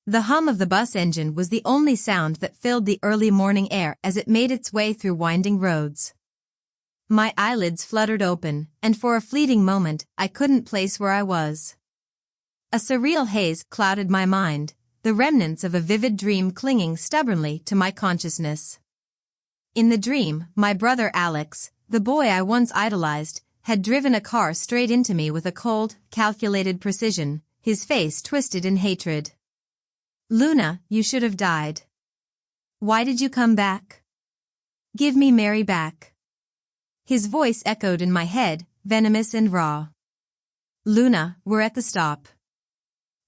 The hum of the bus engine was the only sound that filled the early morning air as it made its way through winding roads. My eyelids fluttered open, and for a fleeting moment, I couldn't place where I was. A surreal haze clouded my mind, the remnants of a vivid dream clinging stubbornly to my consciousness. In the dream, my brother Alex, the boy I once idolized, had driven a car straight into me with a cold, calculated precision, his face twisted in hatred. "Luna, you should have died. Why did you come back? Give me Mary back." His voice echoed in my head, venomous and raw. "Luna, we're at the stop.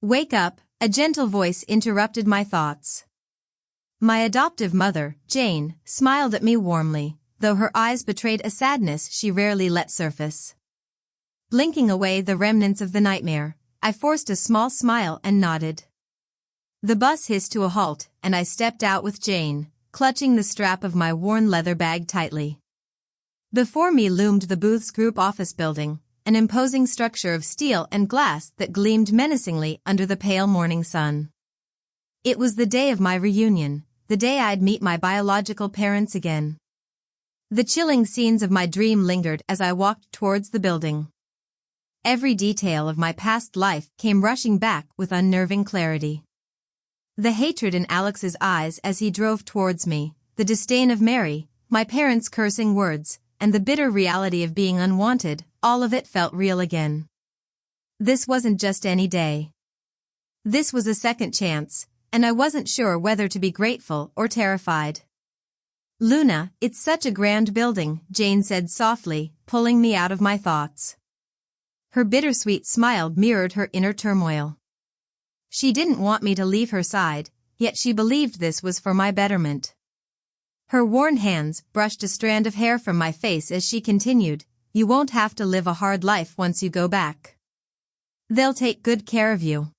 Wake up," a gentle voice interrupted my thoughts. My adoptive mother, Jane, smiled at me warmly, though her eyes betrayed a sadness she rarely let surface. Blinking away the remnants of the nightmare, I forced a small smile and nodded. The bus hissed to a halt, and I stepped out with Jane, clutching the strap of my worn leather bag tightly. Before me loomed the Booth's Group office building, an imposing structure of steel and glass that gleamed menacingly under the pale morning sun. It was the day of my reunion, the day I'd meet my biological parents again. The chilling scenes of my dream lingered as I walked towards the building. Every detail of my past life came rushing back with unnerving clarity. The hatred in Alex's eyes as he drove towards me, the disdain of Mary, my parents' cursing words, and the bitter reality of being unwanted, all of it felt real again. This wasn't just any day. This was a second chance, and I wasn't sure whether to be grateful or terrified. "Luna, it's such a grand building," Jane said softly, pulling me out of my thoughts. Her bittersweet smile mirrored her inner turmoil. She didn't want me to leave her side, yet she believed this was for my betterment. Her worn hands brushed a strand of hair from my face as she continued, "You won't have to live a hard life once you go back. They'll take good care of you."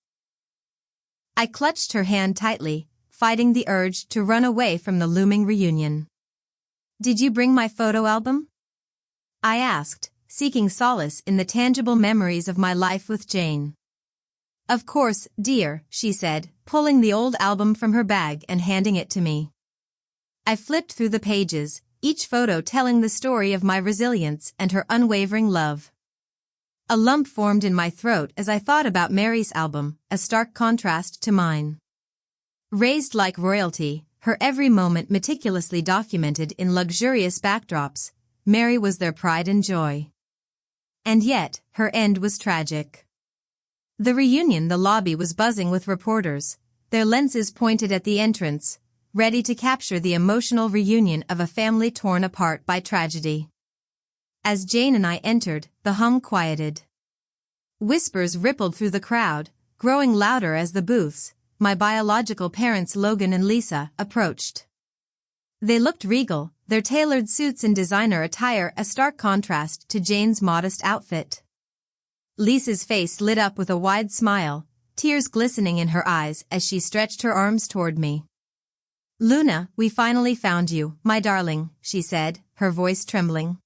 I clutched her hand tightly, fighting the urge to run away from the looming reunion. "Did you bring my photo album?" I asked, seeking solace in the tangible memories of my life with Jane. "Of course, dear," she said, pulling the old album from her bag and handing it to me. I flipped through the pages, each photo telling the story of my resilience and her unwavering love. A lump formed in my throat as I thought about Mary's album, a stark contrast to mine. Raised like royalty, her every moment meticulously documented in luxurious backdrops, Mary was their pride and joy. And yet, her end was tragic. The reunion, the lobby was buzzing with reporters, their lenses pointed at the entrance, ready to capture the emotional reunion of a family torn apart by tragedy. As Jane and I entered, the hum quieted. Whispers rippled through the crowd, growing louder as the Booths, my biological parents Logan and Lisa, approached. They looked regal, their tailored suits and designer attire a stark contrast to Jane's modest outfit. Lisa's face lit up with a wide smile, tears glistening in her eyes as she stretched her arms toward me. "Luna, we finally found you, my darling," she said, her voice trembling.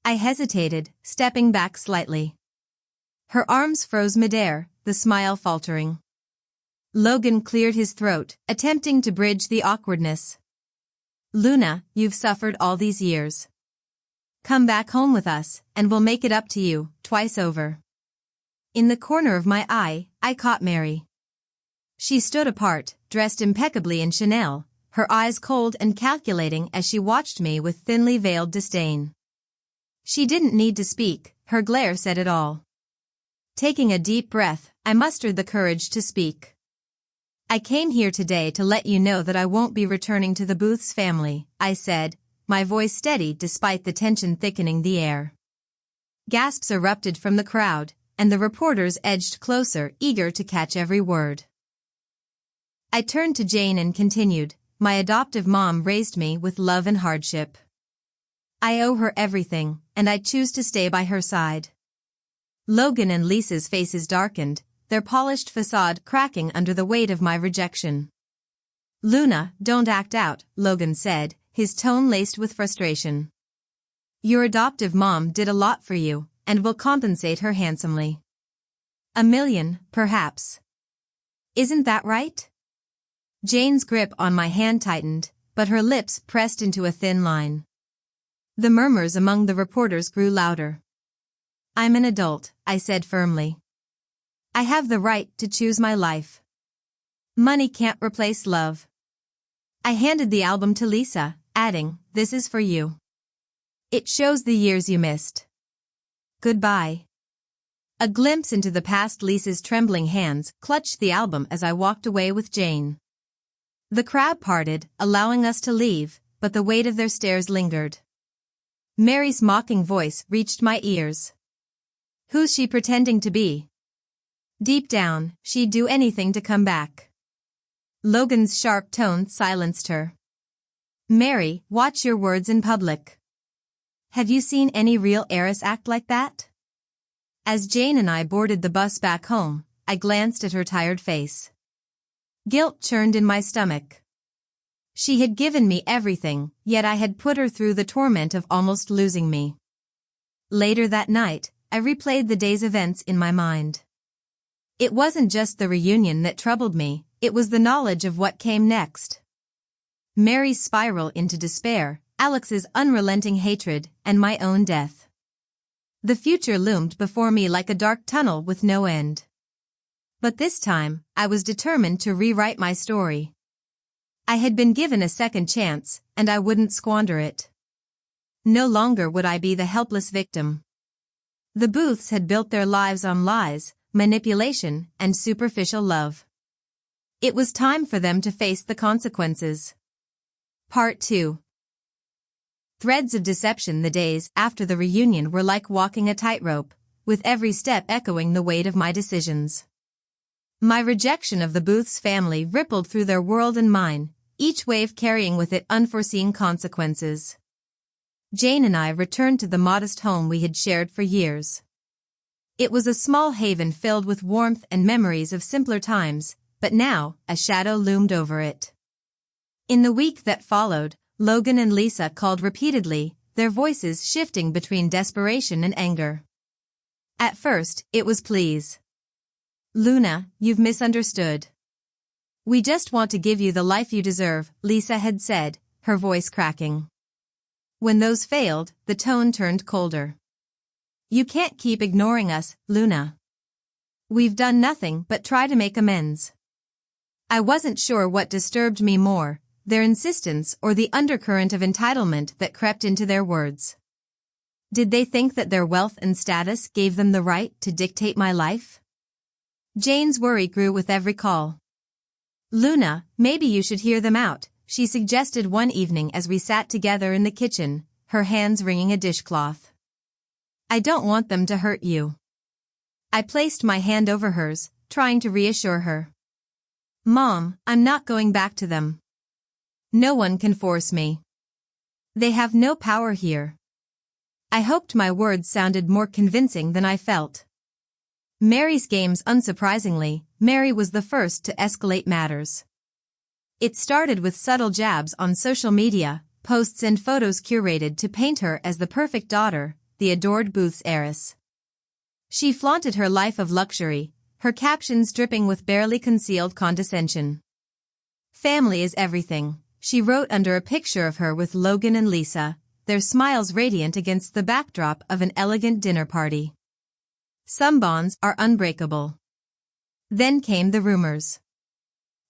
I hesitated, stepping back slightly. Her arms froze midair, the smile faltering. Logan cleared his throat, attempting to bridge the awkwardness. "Luna, you've suffered all these years. Come back home with us, and we'll make it up to you, twice over." In the corner of my eye, I caught Mary. She stood apart, dressed impeccably in Chanel, her eyes cold and calculating as she watched me with thinly veiled disdain. She didn't need to speak, her glare said it all. Taking a deep breath, I mustered the courage to speak. "I came here today to let you know that I won't be returning to the Booth's family," I said, my voice steady despite the tension thickening the air. Gasps erupted from the crowd, and the reporters edged closer, eager to catch every word. I turned to Jane and continued, "My adoptive mom raised me with love and hardship. I owe her everything, and I choose to stay by her side." Logan and Lisa's faces darkened, their polished facade cracking under the weight of my rejection. "Luna, don't act out," Logan said, his tone laced with frustration. "Your adoptive mom did a lot for you, and will compensate her handsomely. $1 million, perhaps." Isn't that right? Jane's grip on my hand tightened, but her lips pressed into a thin line. The murmurs among the reporters grew louder. I'm an adult, I said firmly. I have the right to choose my life. Money can't replace love. I handed the album to Lisa, adding, this is for you. It shows the years you missed. Goodbye. A glimpse into the past. Lisa's trembling hands clutched the album as I walked away with Jane. The crowd parted, allowing us to leave, but the weight of their stares lingered. Mary's mocking voice reached my ears. Who's she pretending to be? Deep down, she'd do anything to come back. Logan's sharp tone silenced her. Mary, watch your words in public. Have you seen any real heiress act like that? As Jane and I boarded the bus back home, I glanced at her tired face. Guilt churned in my stomach. She had given me everything, yet I had put her through the torment of almost losing me. Later that night, I replayed the day's events in my mind. It wasn't just the reunion that troubled me, it was the knowledge of what came next. Mary's spiral into despair, Alex's unrelenting hatred, and my own death. The future loomed before me like a dark tunnel with no end. But this time, I was determined to rewrite my story. I had been given a second chance, and I wouldn't squander it. No longer would I be the helpless victim. The Booths had built their lives on lies, manipulation, and superficial love. It was time for them to face the consequences. Part 2. Threads of deception. The days after the reunion were like walking a tightrope, with every step echoing the weight of my decisions. My rejection of the Booths family rippled through their world and mine, each wave carrying with it unforeseen consequences. Jane and I returned to the modest home we had shared for years. It was a small haven filled with warmth and memories of simpler times, but now, a shadow loomed over it. In the week that followed, Logan and Lisa called repeatedly, their voices shifting between desperation and anger. At first, it was pleas. Luna, you've misunderstood. We just want to give you the life you deserve, Lisa had said, her voice cracking. When those failed, the tone turned colder. You can't keep ignoring us, Luna. We've done nothing but try to make amends. I wasn't sure what disturbed me more, their insistence or the undercurrent of entitlement that crept into their words. Did they think that their wealth and status gave them the right to dictate my life? Jane's worry grew with every call. Luna, maybe you should hear them out, she suggested one evening as we sat together in the kitchen, her hands wringing a dishcloth. I don't want them to hurt you. I placed my hand over hers, trying to reassure her. Mom, I'm not going back to them. No one can force me. They have no power here. I hoped my words sounded more convincing than I felt. Mary's games. Unsurprisingly, Mary was the first to escalate matters. It started with subtle jabs on social media, posts and photos curated to paint her as the perfect daughter, the adored Booth's heiress. She flaunted her life of luxury, her captions dripping with barely concealed condescension. Family is everything, she wrote under a picture of her with Logan and Lisa, their smiles radiant against the backdrop of an elegant dinner party. Some bonds are unbreakable. Then came the rumors.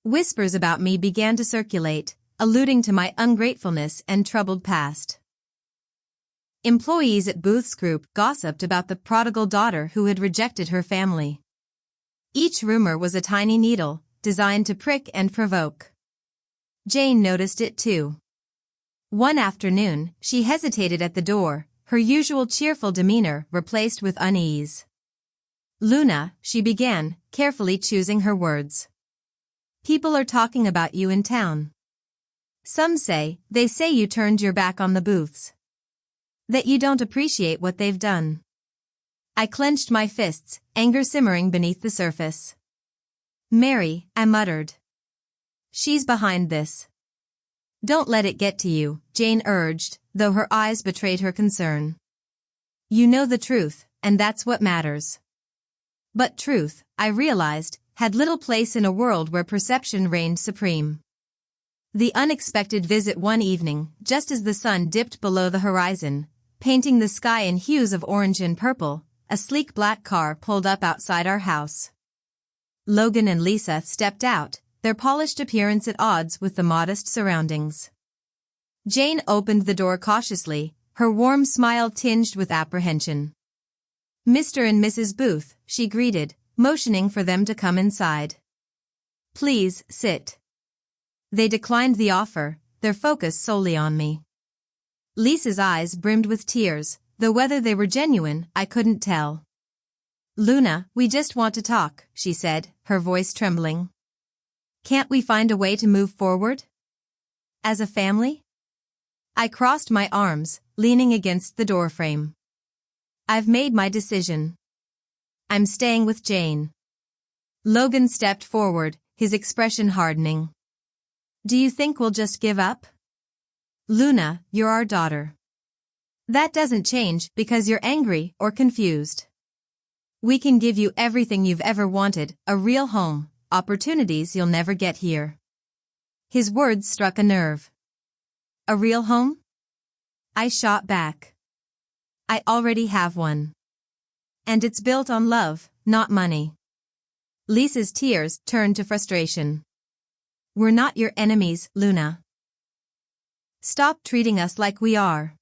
Whispers about me began to circulate, alluding to my ungratefulness and troubled past. Employees at Booth's Group gossiped about the prodigal daughter who had rejected her family. Each rumor was a tiny needle, designed to prick and provoke. Jane noticed it too. One afternoon, she hesitated at the door, her usual cheerful demeanor replaced with unease. Luna, she began, carefully choosing her words. People are talking about you in town. Some say, they say you turned your back on the Booths. That you don't appreciate what they've done. I clenched my fists, anger simmering beneath the surface. Mary, I muttered. She's behind this. Don't let it get to you, Jane urged, though her eyes betrayed her concern. You know the truth, and that's what matters. But truth, I realized, had little place in a world where perception reigned supreme. The unexpected visit one evening, just as the sun dipped below the horizon, painting the sky in hues of orange and purple, a sleek black car pulled up outside our house. Logan and Lisa stepped out, their polished appearance at odds with the modest surroundings. Jane opened the door cautiously, her warm smile tinged with apprehension. "Mr. and Mrs. Booth," she greeted, motioning for them to come inside. "Please, sit." They declined the offer, their focus solely on me. Lisa's eyes brimmed with tears, though whether they were genuine, I couldn't tell. "Luna, we just want to talk," she said, her voice trembling. "Can't we find a way to move forward? As a family?" I crossed my arms, leaning against the doorframe. "I've made my decision. I'm staying with Jane." Logan stepped forward, his expression hardening. "Do you think we'll just give up? Luna, you're our daughter. That doesn't change because you're angry or confused. We can give you everything you've ever wanted, a real home, opportunities you'll never get here." His words struck a nerve. "A real home?" I shot back. "I already have one. And it's built on love, not money." Lisa's tears turned to frustration. "We're not your enemies, Luna. Stop treating us like we are."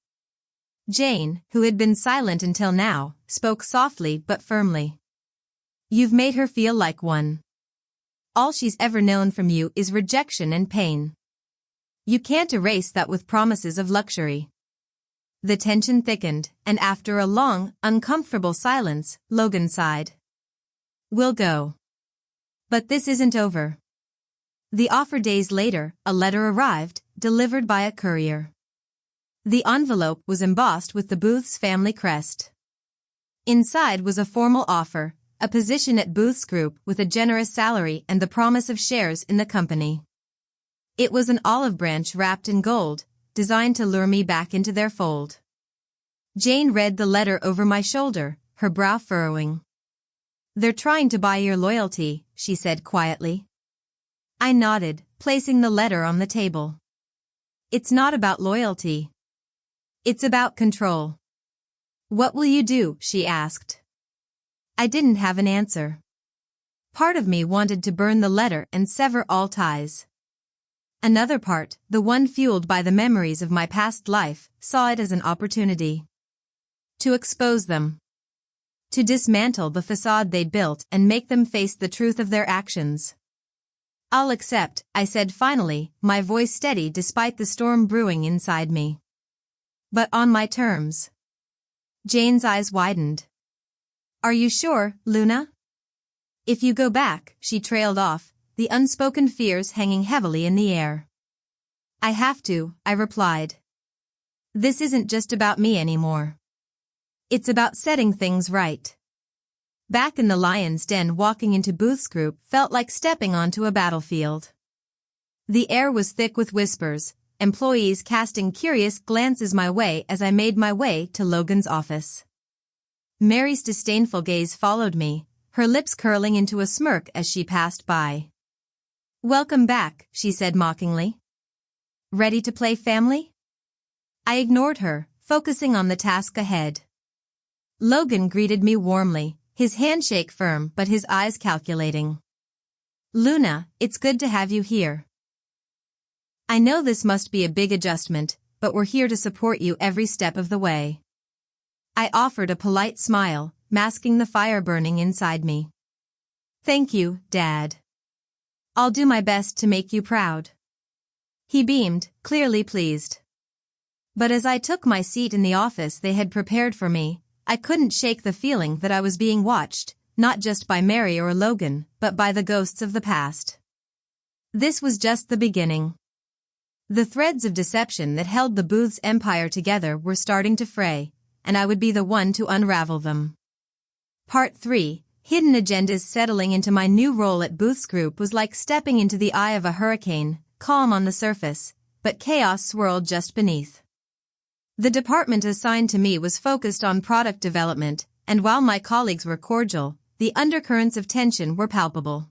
Jane, who had been silent until now, spoke softly but firmly. "You've made her feel like one. All she's ever known from you is rejection and pain. You can't erase that with promises of luxury." The tension thickened, and after a long, uncomfortable silence, Logan sighed. "We'll go. But this isn't over." The offer days later, a letter arrived, delivered by a courier. The envelope was embossed with the Booth's family crest. Inside was a formal offer, a position at Booth's Group with a generous salary and the promise of shares in the company. It was an olive branch wrapped in gold, designed to lure me back into their fold. Jane read the letter over my shoulder, her brow furrowing. "They're trying to buy your loyalty," she said quietly. I nodded, placing the letter on the table. "It's not about loyalty. It's about control." "What will you do?" she asked. I didn't have an answer. Part of me wanted to burn the letter and sever all ties. Another part, the one fueled by the memories of my past life, saw it as an opportunity to expose them, to dismantle the facade they built and make them face the truth of their actions. "I'll accept," I said finally, my voice steady despite the storm brewing inside me. "But on my terms." Jane's eyes widened. "Are you sure, Luna?" "If you go back," she trailed off, the unspoken fears hanging heavily in the air. "I have to," I replied. "This isn't just about me anymore. It's about setting things right." Back in the lion's den, walking into Booth's Group felt like stepping onto a battlefield. The air was thick with whispers, employees casting curious glances my way as I made my way to Logan's office. Mary's disdainful gaze followed me, her lips curling into a smirk as she passed by. "Welcome back," she said mockingly. "Ready to play family?" I ignored her, focusing on the task ahead. Logan greeted me warmly, his handshake firm but his eyes calculating. "Luna, it's good to have you here. I know this must be a big adjustment, but we're here to support you every step of the way." I offered a polite smile, masking the fire burning inside me. "Thank you, Dad. I'll do my best to make you proud." He beamed, clearly pleased. But as I took my seat in the office they had prepared for me, I couldn't shake the feeling that I was being watched, not just by Mary or Logan, but by the ghosts of the past. This was just the beginning. The threads of deception that held the Booth's empire together were starting to fray, and I would be the one to unravel them. Part 3, Hidden Agendas. Settling into my new role at Booth's Group was like stepping into the eye of a hurricane, calm on the surface, but chaos swirled just beneath. The department assigned to me was focused on product development, and while my colleagues were cordial, the undercurrents of tension were palpable.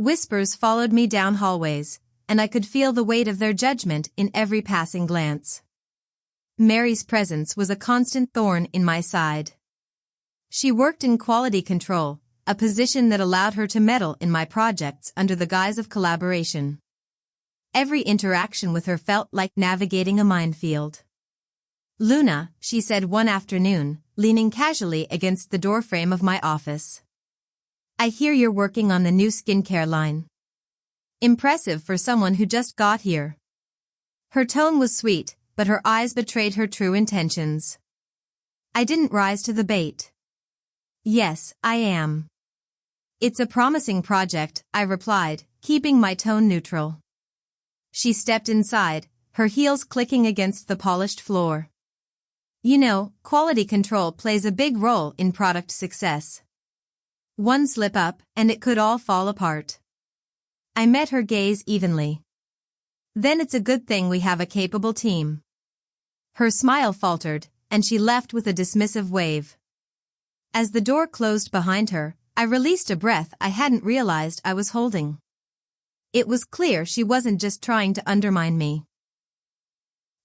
Whispers followed me down hallways, and I could feel the weight of their judgment in every passing glance. Mary's presence was a constant thorn in my side. She worked in quality control, a position that allowed her to meddle in my projects under the guise of collaboration. Every interaction with her felt like navigating a minefield. "Luna," she said one afternoon, leaning casually against the doorframe of my office. "I hear you're working on the new skincare line. Impressive for someone who just got here." Her tone was sweet, but her eyes betrayed her true intentions. I didn't rise to the bait. "Yes, I am. It's a promising project," I replied, keeping my tone neutral. She stepped inside, her heels clicking against the polished floor. "You know, quality control plays a big role in product success. One slip up, and it could all fall apart." I met her gaze evenly. "Then it's a good thing we have a capable team." Her smile faltered, and she left with a dismissive wave. As the door closed behind her, I released a breath I hadn't realized I was holding. It was clear she wasn't just trying to undermine me.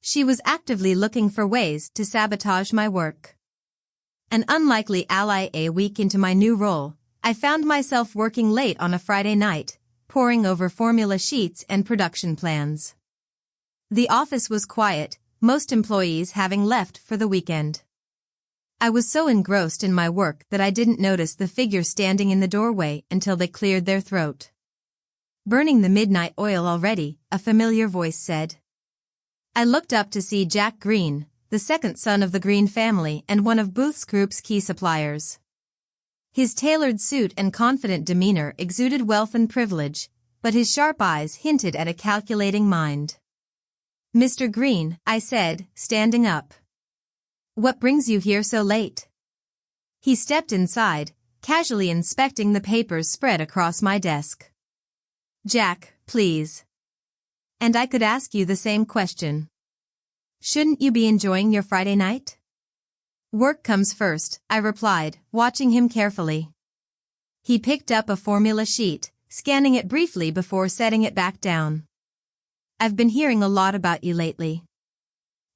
She was actively looking for ways to sabotage my work. An unlikely ally. A week into my new role, I found myself working late on a Friday night, poring over formula sheets and production plans. The office was quiet, most employees having left for the weekend. I was so engrossed in my work that I didn't notice the figure standing in the doorway until they cleared their throat. "Burning the midnight oil already," a familiar voice said. I looked up to see Jack Green, the second son of the Green family and one of Booth's Group's key suppliers. His tailored suit and confident demeanor exuded wealth and privilege, but his sharp eyes hinted at a calculating mind. "Mr. Green," I said, standing up. "What brings you here so late?" He stepped inside, casually inspecting the papers spread across my desk. "Jack, please. And I could ask you the same question. Shouldn't you be enjoying your Friday night?" "Work comes first," I replied, watching him carefully. He picked up a formula sheet, scanning it briefly before setting it back down. "I've been hearing a lot about you lately.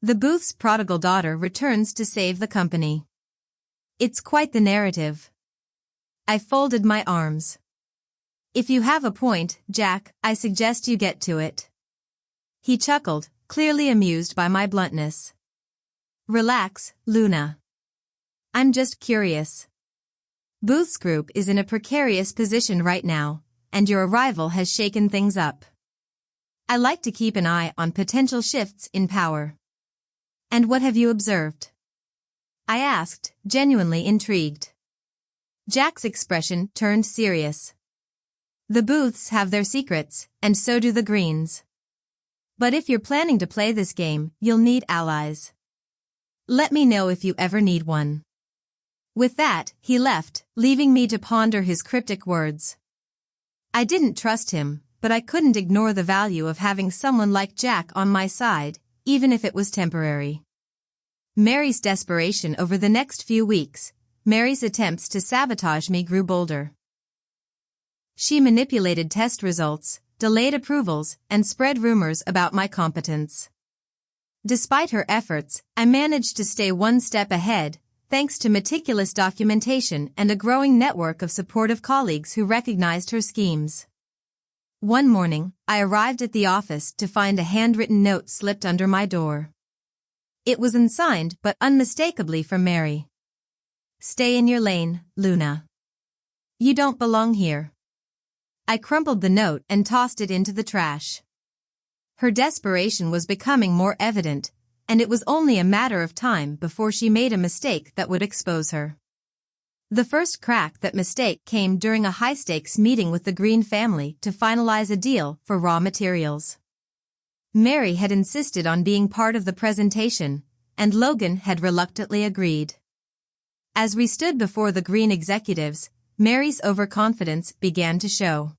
The Booth's prodigal daughter returns to save the company. It's quite the narrative." I folded my arms. "If you have a point, Jack, I suggest you get to it." He chuckled, clearly amused by my bluntness. "Relax, Luna. I'm just curious. Booth's Group is in a precarious position right now, and your arrival has shaken things up. I like to keep an eye on potential shifts in power." "And what have you observed?" I asked, genuinely intrigued. Jack's expression turned serious. "The Booths have their secrets, and so do the Greens. But if you're planning to play this game, you'll need allies. Let me know if you ever need one." With that, he left, leaving me to ponder his cryptic words. I didn't trust him, but I couldn't ignore the value of having someone like Jack on my side, even if it was temporary. Mary's desperation over the next few weeks, Mary's attempts to sabotage me grew bolder. She manipulated test results, delayed approvals, and spread rumors about my competence. Despite her efforts, I managed to stay one step ahead, thanks to meticulous documentation and a growing network of supportive colleagues who recognized her schemes. One morning, I arrived at the office to find a handwritten note slipped under my door. It was unsigned but unmistakably from Mary. "Stay in your lane, Luna. You don't belong here." I crumpled the note and tossed it into the trash. Her desperation was becoming more evident, and it was only a matter of time before she made a mistake that would expose her. The first crack that mistake came during a high-stakes meeting with the Green family to finalize a deal for raw materials. Mary had insisted on being part of the presentation, and Logan had reluctantly agreed. As we stood before the Green executives, Mary's overconfidence began to show.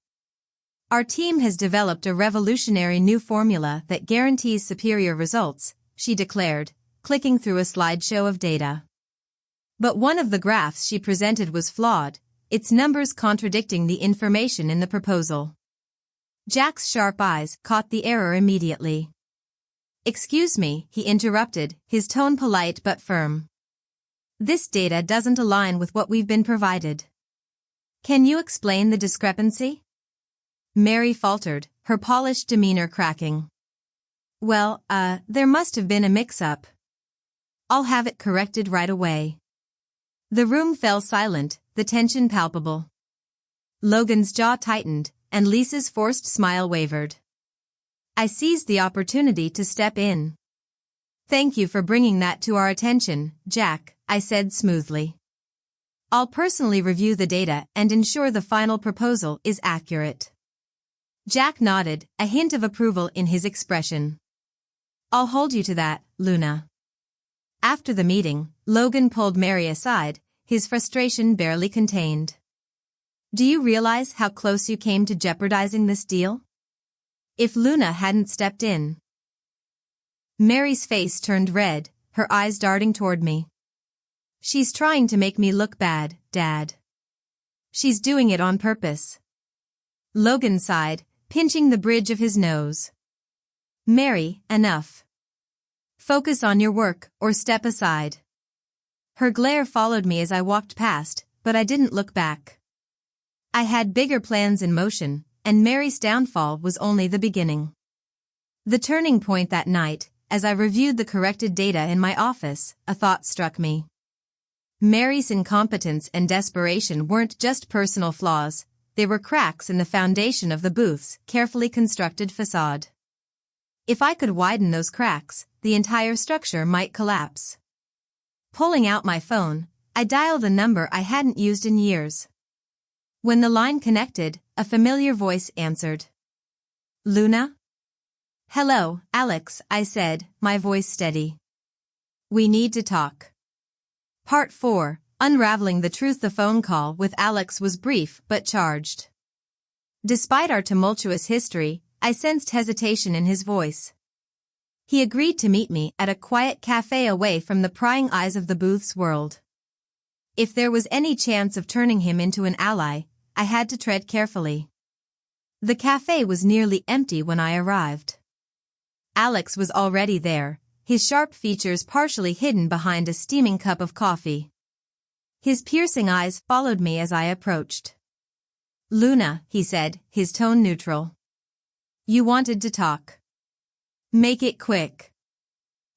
"Our team has developed a revolutionary new formula that guarantees superior results," she declared, clicking through a slideshow of data. But one of the graphs she presented was flawed, its numbers contradicting the information in the proposal. Jack's sharp eyes caught the error immediately. "Excuse me," he interrupted, his tone polite but firm. "This data doesn't align with what we've been provided. Can you explain the discrepancy?" Mary faltered, her polished demeanor cracking. "Well, there must have been a mix-up. I'll have it corrected right away." The room fell silent, the tension palpable. Logan's jaw tightened, and Lisa's forced smile wavered. I seized the opportunity to step in. "Thank you for bringing that to our attention, Jack," I said smoothly. "I'll personally review the data and ensure the final proposal is accurate." Jack nodded, a hint of approval in his expression. "I'll hold you to that, Luna." After the meeting, Logan pulled Mary aside, his frustration barely contained. "Do you realize how close you came to jeopardizing this deal? If Luna hadn't stepped in." Mary's face turned red, her eyes darting toward me. "She's trying to make me look bad, Dad. She's doing it on purpose." Logan sighed, pinching the bridge of his nose. "Mary, enough. Focus on your work, or step aside." Her glare followed me as I walked past, but I didn't look back. I had bigger plans in motion, and Mary's downfall was only the beginning. The turning point that night, as I reviewed the corrected data in my office, a thought struck me. Mary's incompetence and desperation weren't just personal flaws, they were cracks in the foundation of the booth's carefully constructed facade. If I could widen those cracks, the entire structure might collapse. Pulling out my phone, I dialed a number I hadn't used in years. When the line connected, a familiar voice answered. "Luna?" "Hello, Alex," I said, my voice steady. "We need to talk." Part 4, Unraveling the Truth. The phone call with Alex was brief but charged. Despite our tumultuous history, I sensed hesitation in his voice. He agreed to meet me at a quiet cafe away from the prying eyes of the booth's world. If there was any chance of turning him into an ally, I had to tread carefully. The cafe was nearly empty when I arrived. Alex was already there, his sharp features partially hidden behind a steaming cup of coffee. His piercing eyes followed me as I approached. "Luna," he said, his tone neutral. "You wanted to talk. Make it quick."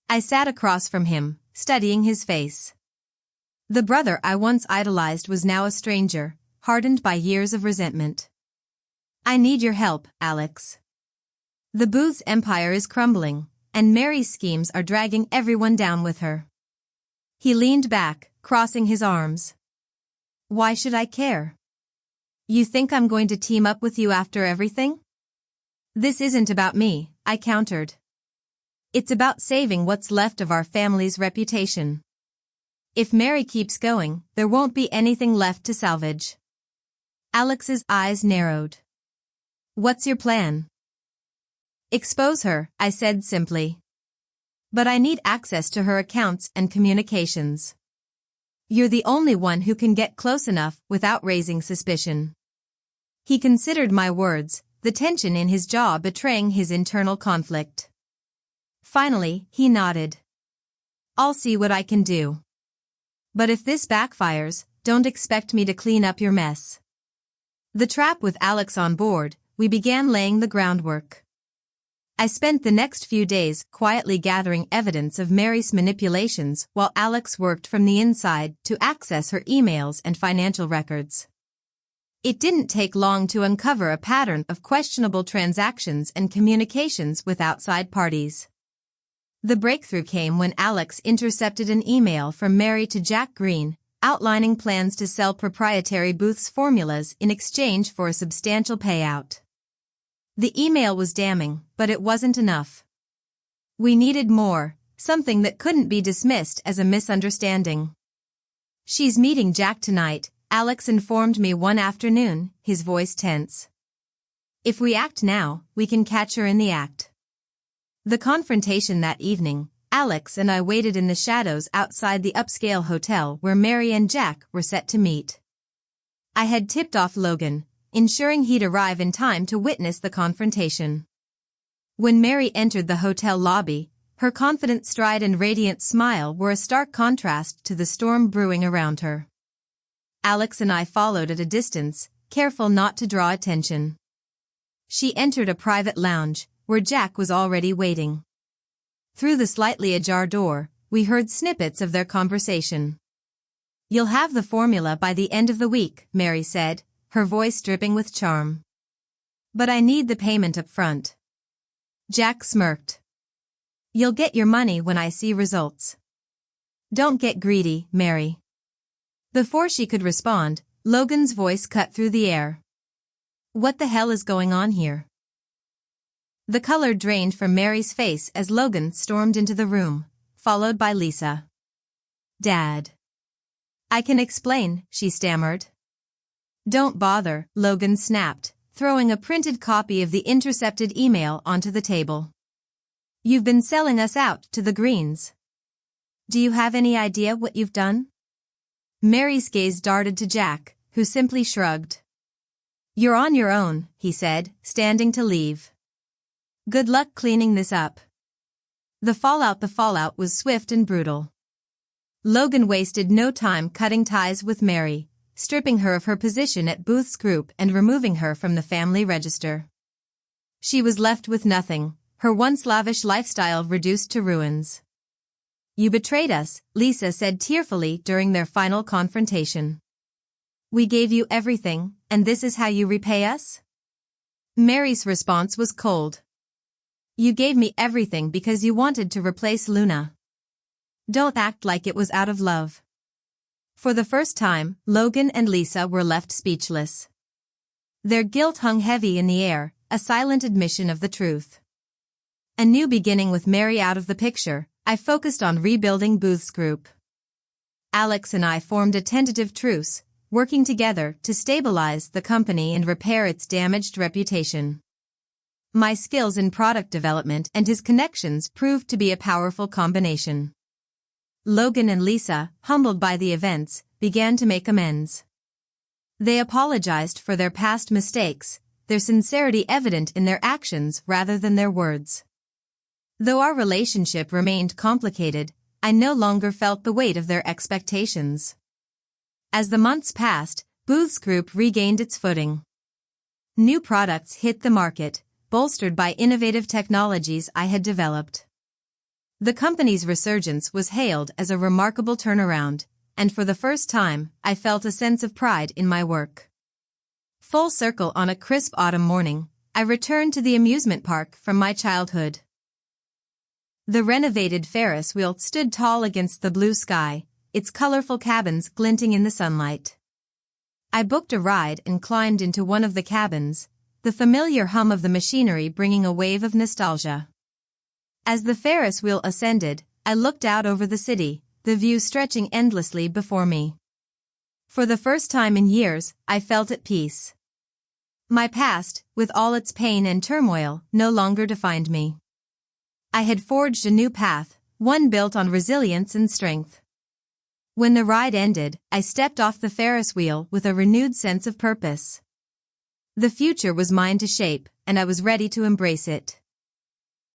I sat across from him, studying his face. The brother I once idolized was now a stranger, hardened by years of resentment. "I need your help, Alex. The booth's empire is crumbling, and Mary's schemes are dragging everyone down with her." He leaned back, crossing his arms. "Why should I care? You think I'm going to team up with you after everything?" "This isn't about me," I countered. "It's about saving what's left of our family's reputation. If Mary keeps going, there won't be anything left to salvage." Alex's eyes narrowed. "What's your plan?" "Expose her," I said simply. "But I need access to her accounts and communications. You're the only one who can get close enough without raising suspicion." He considered my words, the tension in his jaw betraying his internal conflict. Finally, he nodded. "I'll see what I can do. But if this backfires, don't expect me to clean up your mess." The trap with Alex on board, we began laying the groundwork. I spent the next few days quietly gathering evidence of Mary's manipulations while Alex worked from the inside to access her emails and financial records. It didn't take long to uncover a pattern of questionable transactions and communications with outside parties. The breakthrough came when Alex intercepted an email from Mary to Jack Green, outlining plans to sell proprietary booths formulas in exchange for a substantial payout. The email was damning, but it wasn't enough. We needed more, something that couldn't be dismissed as a misunderstanding. "She's meeting Jack tonight," Alex informed me one afternoon, his voice tense. "If we act now, we can catch her in the act." The confrontation that evening, Alex and I waited in the shadows outside the upscale hotel where Mary and Jack were set to meet. I had tipped off Logan, ensuring he'd arrive in time to witness the confrontation. When Mary entered the hotel lobby, her confident stride and radiant smile were a stark contrast to the storm brewing around her. Alex and I followed at a distance, careful not to draw attention. She entered a private lounge, where Jack was already waiting. Through the slightly ajar door, we heard snippets of their conversation. "You'll have the formula by the end of the week," Mary said, her voice dripping with charm. "But I need the payment up front." Jack smirked. "You'll get your money when I see results." "Don't get greedy, Mary." Before she could respond, Logan's voice cut through the air. "What the hell is going on here?" The color drained from Mary's face as Logan stormed into the room, followed by Lisa. "Dad." "I can explain," she stammered. "Don't bother," Logan snapped, throwing a printed copy of the intercepted email onto the table. "You've been selling us out to the Greens. Do you have any idea what you've done?" Mary's gaze darted to Jack, who simply shrugged. "You're on your own," he said, standing to leave. "Good luck cleaning this up." The fallout was swift and brutal. Logan wasted no time cutting ties with Mary, stripping her of her position at Booth's group and removing her from the family register. She was left with nothing, her once lavish lifestyle reduced to ruins. "You betrayed us," Lisa said tearfully during their final confrontation. "We gave you everything, and this is how you repay us?" Mary's response was cold. "You gave me everything because you wanted to replace Luna. Don't act like it was out of love." For the first time, Logan and Lisa were left speechless. Their guilt hung heavy in the air, a silent admission of the truth. A new beginning with Mary out of the picture, I focused on rebuilding Booth's group. Alex and I formed a tentative truce, working together to stabilize the company and repair its damaged reputation. My skills in product development and his connections proved to be a powerful combination. Logan and Lisa, humbled by the events, began to make amends. They apologized for their past mistakes, their sincerity evident in their actions rather than their words. Though our relationship remained complicated, I no longer felt the weight of their expectations. As the months passed, Booth's group regained its footing. New products hit the market, bolstered by innovative technologies I had developed. The company's resurgence was hailed as a remarkable turnaround, and for the first time, I felt a sense of pride in my work. Full circle on a crisp autumn morning, I returned to the amusement park from my childhood. The renovated Ferris wheel stood tall against the blue sky, its colorful cabins glinting in the sunlight. I booked a ride and climbed into one of the cabins, the familiar hum of the machinery bringing a wave of nostalgia. As the Ferris wheel ascended, I looked out over the city, the view stretching endlessly before me. For the first time in years, I felt at peace. My past, with all its pain and turmoil, no longer defined me. I had forged a new path, one built on resilience and strength. When the ride ended, I stepped off the Ferris wheel with a renewed sense of purpose. The future was mine to shape, and I was ready to embrace it.